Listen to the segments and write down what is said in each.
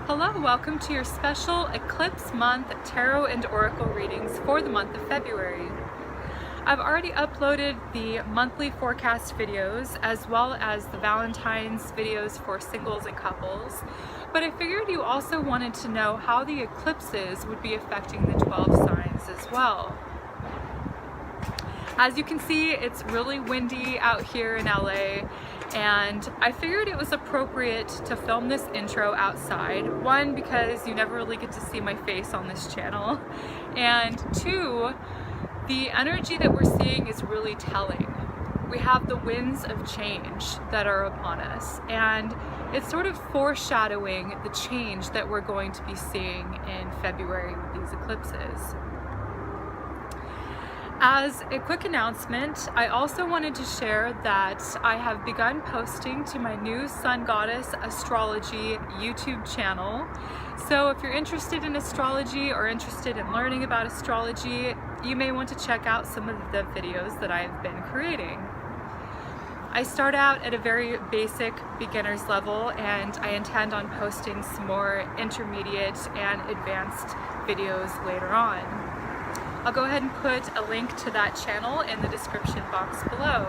Hello, welcome to your special Eclipse Month Tarot and Oracle readings for the month of February. I've already uploaded the monthly forecast videos as well as the Valentine's videos for singles and couples, but I figured you also wanted to know how the eclipses would be affecting the 12 signs as well. As you can see, it's really windy out here in LA, and I figured it was appropriate to film this intro outside. One, because you never really get to see my face on this channel, and two, the energy that we're seeing is really telling. We have the winds of change that are upon us, and it's sort of foreshadowing the change that we're going to be seeing in February with these eclipses. As a quick announcement, I also wanted to share that I have begun posting to my new SunGoddess astrology YouTube channel. So if you're interested in astrology or interested in learning about astrology, you may want to check out some of the videos that I've been creating. I start out at a very basic beginner's level, and I intend on posting some more intermediate and advanced videos later on. I'll go ahead and put a link to that channel in the description box below.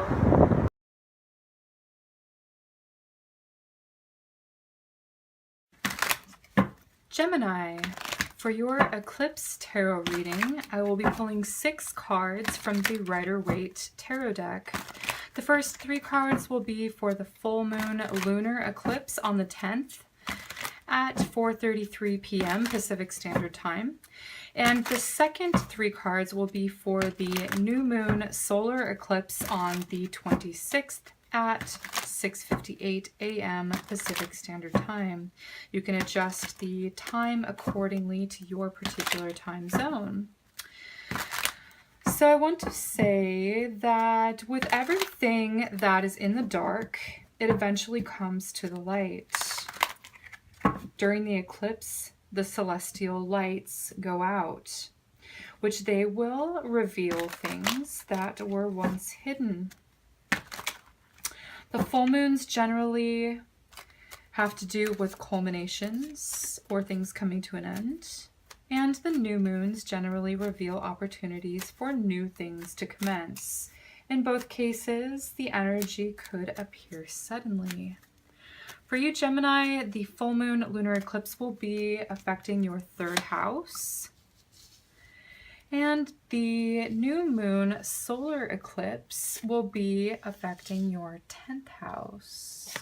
Gemini, for your Eclipse Tarot reading, I will be pulling 6 cards from the Rider-Waite Tarot deck. The first 3 cards will be for the full moon lunar eclipse on the 10th at 4:33 p.m. Pacific Standard Time. And the second 3 cards will be for the new moon solar eclipse on the 26th at 6:58 a.m. Pacific Standard Time. You can adjust the time accordingly to your particular time zone. So I want to say that with everything that is in the dark, it eventually comes to the light. During the eclipse, the celestial lights go out, which they will reveal things that were once hidden. The full moons generally have to do with culminations or things coming to an end, and the new moons generally reveal opportunities for new things to commence. In both cases, the energy could appear suddenly. For you, Gemini, the full moon lunar eclipse will be affecting your 3rd house. And the new moon solar eclipse will be affecting your 10th house.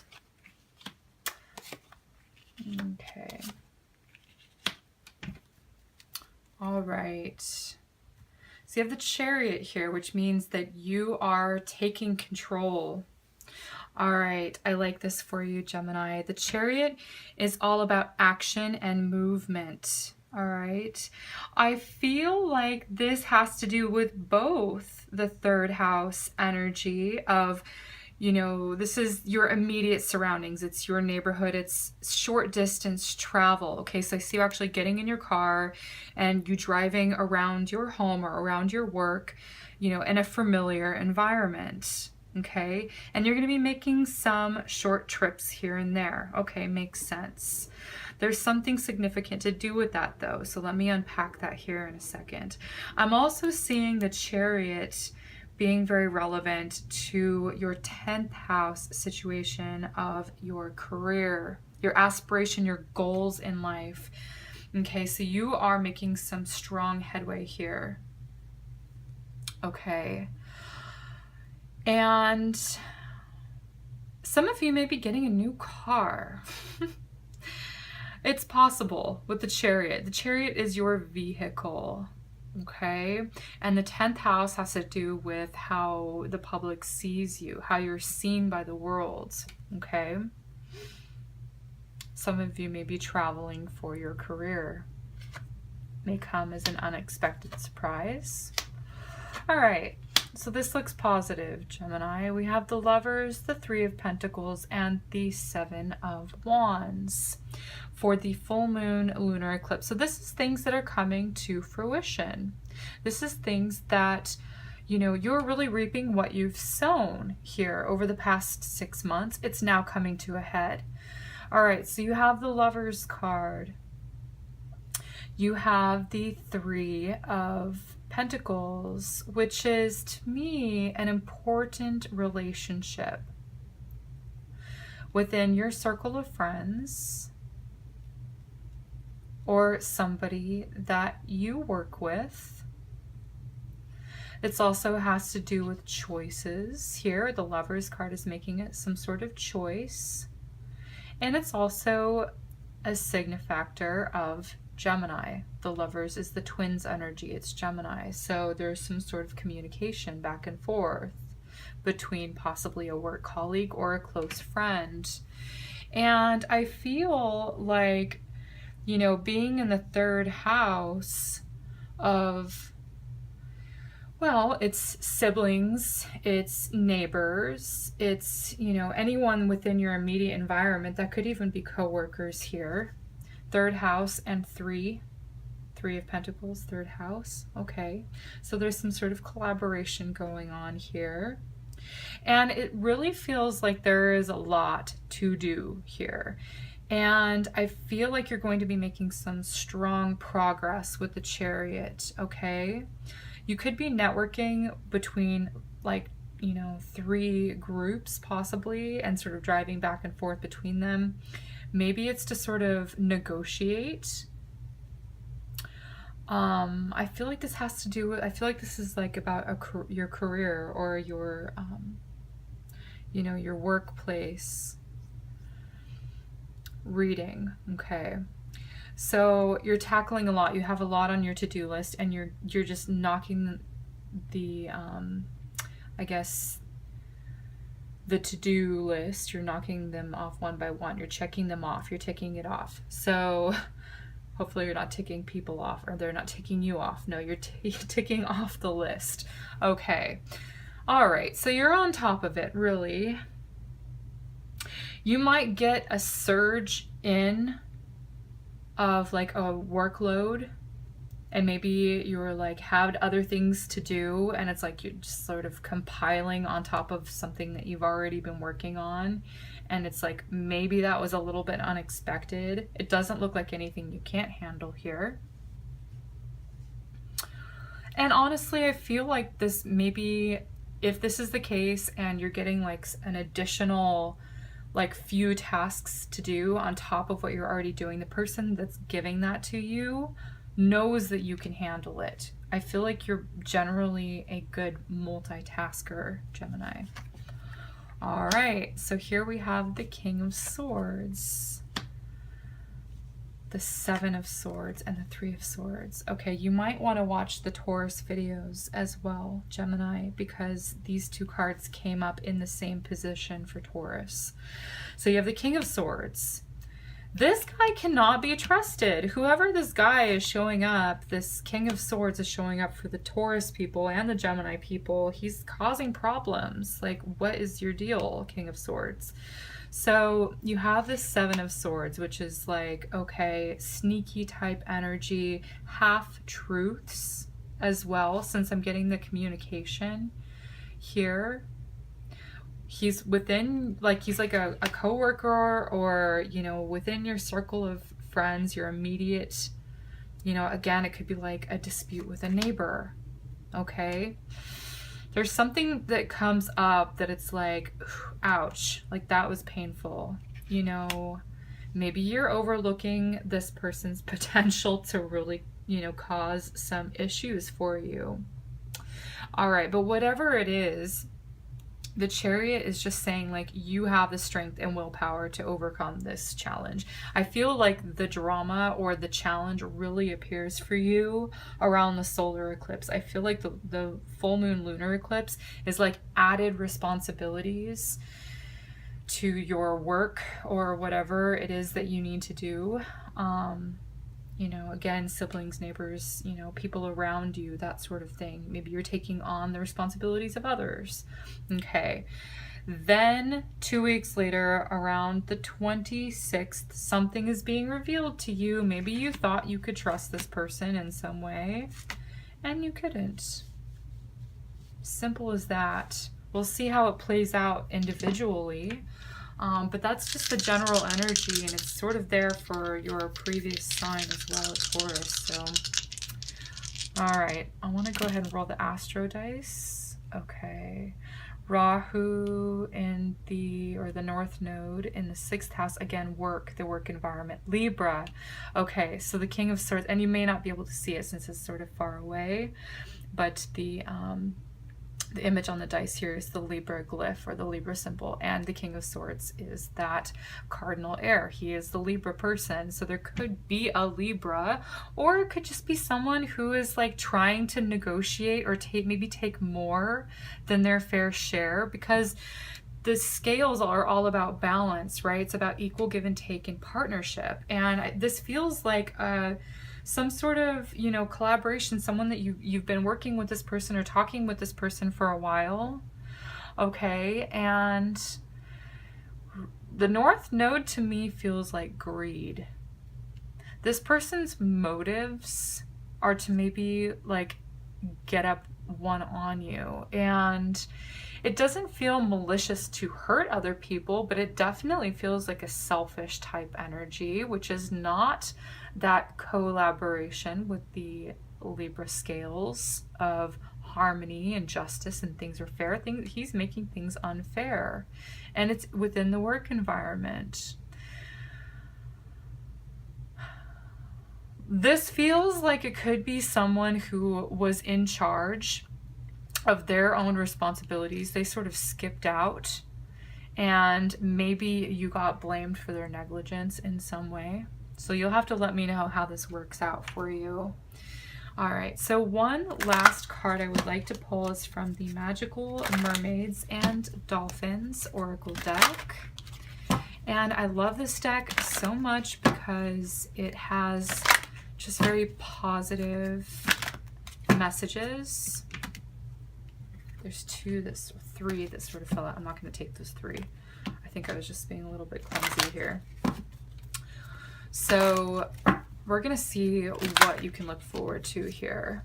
Okay. All right. So you have the Chariot here, which means that you are taking control. All right, I like this for you, Gemini. The Chariot is all about action and movement. All right. I feel like this has to do with both the 3rd house energy of, you know, this is your immediate surroundings. It's your neighborhood. It's short distance travel. Okay, so I see you actually getting in your car and you driving around your home or around your work, you know, in a familiar environment. Okay, and you're going to be making some short trips here and there. Okay, makes sense. There's something significant to do with that though, so let me unpack that here in a second. I'm also seeing the Chariot being very relevant to your 10th house situation of your career, your aspiration, your goals in life. Okay, so you are making some strong headway here. Okay. And some of you may be getting a new car. It's possible with the Chariot. The Chariot is your vehicle, okay? And the 10th house has to do with how the public sees you, how you're seen by the world, okay? Some of you may be traveling for your career. May come as an unexpected surprise. All right. So this looks positive, Gemini. We have the Lovers, the 3 of Pentacles, and the 7 of Wands for the full moon lunar eclipse. So this is things that are coming to fruition. This is things that, you know, you're really reaping what you've sown here over the past 6 months. It's now coming to a head. All right, so you have the Lovers card. You have the Three of Pentacles, which is, to me, an important relationship within your circle of friends or somebody that you work with. It also has to do with choices. Here, the Lovers card is making it some sort of choice. And it's also a signifactor of Gemini. The Lovers is the twins energy. It's Gemini. So there's some sort of communication back and forth between possibly a work colleague or a close friend. And I feel like, you know, being in the third house of, well, it's siblings, it's neighbors, it's, you know, anyone within your immediate environment. That could even be coworkers here. Third house and Three of Pentacles, third house. Okay, so there's some sort of collaboration going on here. And it really feels like there is a lot to do here. And I feel like you're going to be making some strong progress with the Chariot, okay? You could be networking between, like, you know, 3 groups possibly, and sort of driving back and forth between them. Maybe it's to sort of negotiate. I feel like this has to do with, I feel like this is like about your career or your, you know, your workplace reading. Okay, so you're tackling a lot. You have a lot on your to-do list, and you're just knocking the I guess the to-do list, you're knocking them off one by one. You're checking them off, you're ticking it off. So hopefully you're not ticking people off, or they're not ticking you off. No, you're ticking off the list. Okay, all right, so you're on top of it, really. You might get a surge in of like a workload, and maybe you're like had other things to do, and it's like you're just sort of compiling on top of something that you've already been working on, and it's like maybe that was a little bit unexpected. It doesn't look like anything you can't handle here. And honestly, I feel like this, maybe if this is the case and you're getting like an additional like few tasks to do on top of what you're already doing, the person that's giving that to you knows that you can handle it. I feel like you're generally a good multitasker, Gemini. All right, so here we have the King of Swords, the Seven of Swords, and the Three of Swords. Okay, you might want to watch the Taurus videos as well, Gemini, because these two cards came up in the same position for Taurus. So you have the King of Swords. This guy cannot be trusted. Whoever this guy is showing up, this King of Swords is showing up for the Taurus people and the Gemini people. He's causing problems. Like, what is your deal, King of Swords? So you have this Seven of Swords, which is like, okay, sneaky type energy, half-truths as well, since I'm getting the communication here. He's within, like, he's like a coworker, or, you know, within your circle of friends, your immediate, you know, again, it could be like a dispute with a neighbor, okay? There's something that comes up that it's like, ouch, like that was painful. You know, maybe you're overlooking this person's potential to really, you know, cause some issues for you. All right, but whatever it is, the Chariot is just saying, like, you have the strength and willpower to overcome this challenge. I feel like the drama or the challenge really appears for you around the solar eclipse. I feel like the full moon lunar eclipse is like added responsibilities to your work or whatever it is that you need to do. You know, again, siblings, neighbors, you know, people around you, that sort of thing. Maybe you're taking on the responsibilities of others. Okay. Then 2 weeks later, around the 26th, something is being revealed to you. Maybe you thought you could trust this person in some way, and you couldn't. Simple as that. We'll see how it plays out individually. But that's just the general energy, and it's sort of there for your previous sign as well, Taurus. So, all right, I want to go ahead and roll the Astro dice. Okay. Rahu in the North Node in the 6th house, again, work, the work environment. Libra. Okay, so the King of Swords, and you may not be able to see it since it's sort of far away, but the image on the dice here is the Libra glyph, or the Libra symbol, and the King of Swords is that cardinal heir. He is the Libra person, so there could be a Libra, or it could just be someone who is like trying to negotiate or maybe take more than their fair share, because the scales are all about balance, right? It's about equal give and take in partnership, and this feels like some sort of, you know, collaboration, someone that you've been working with this person or talking with this person for a while. Okay, and the North Node to me feels like greed. This person's motives are to maybe like get up one on you, and it doesn't feel malicious to hurt other people, but it definitely feels like a selfish type energy, which is not that collaboration with the Libra scales of harmony and justice and things are fair. He's making things unfair, and it's within the work environment. This feels like it could be someone who was in charge of their own responsibilities. They sort of skipped out, and maybe you got blamed for their negligence in some way. So you'll have to let me know how this works out for you. All right, so one last card I would like to pull is from the Magical Mermaids and Dolphins Oracle deck. And I love this deck so much because it has just very positive messages. There's three that sort of fell out. I'm not going to take those three. I think I was just being a little bit clumsy here. So we're going to see what you can look forward to here.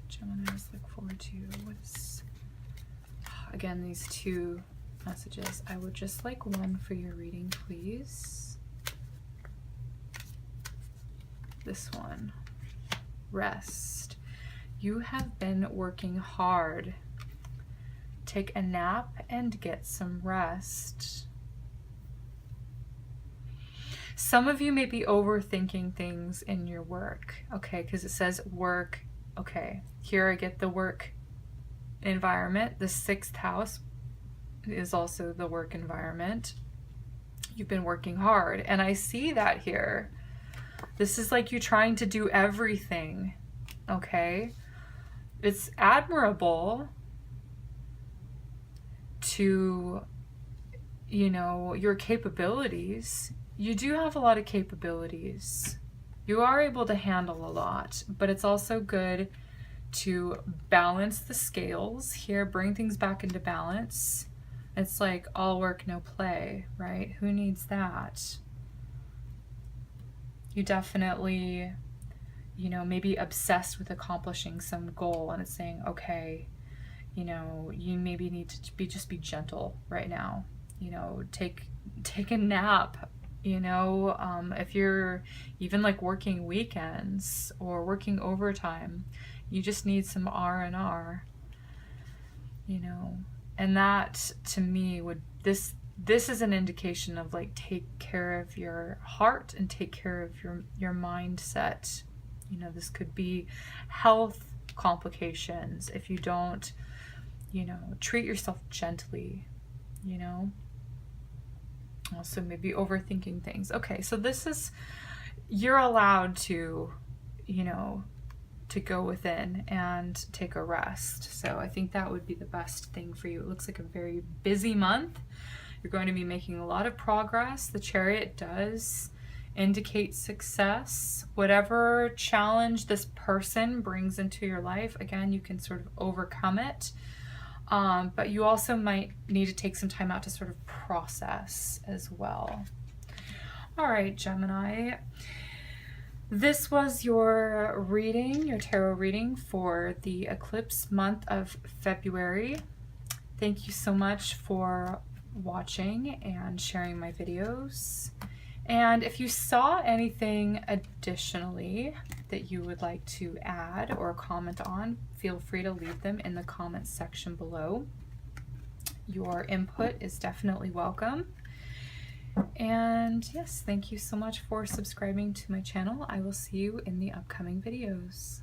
Gemini's look forward to what's, again, these two messages. I would just like one for your reading, please. This one. Rest. You have been working hard. Take a nap and get some rest. Some of you may be overthinking things in your work, okay, because it says work. Okay, here I get the work environment. The 6th house is also the work environment. You've been working hard, and I see that here. This is like you trying to do everything, okay? It's admirable to, you know, your capabilities. You do have a lot of capabilities. You are able to handle a lot, but it's also good to balance the scales here, bring things back into balance. It's like all work, no play, right? Who needs that? You definitely, you know, maybe obsessed with accomplishing some goal, and it's saying, okay, you know, you maybe need to just be gentle right now. You know, take a nap. You know, if you're even like working weekends or working overtime, you just need some R&R. You know, and that to me would this is an indication of like take care of your heart and take care of your mindset. You know, this could be health complications if you don't, you know, treat yourself gently, you know. Also maybe overthinking things. Okay, so this is, you're allowed to, you know, to go within and take a rest. So I think that would be the best thing for you. It looks like a very busy month. You're going to be making a lot of progress. The Chariot does indicate success. Whatever challenge this person brings into your life, again, you can sort of overcome it. But you also might need to take some time out to sort of process as well. All right, Gemini. This was your reading, your tarot reading for the eclipse month of February. Thank you so much for watching and sharing my videos. And if you saw anything additionally that you would like to add or comment on, feel free to leave them in the comments section below. Your input is definitely welcome. And yes, thank you so much for subscribing to my channel. I will see you in the upcoming videos.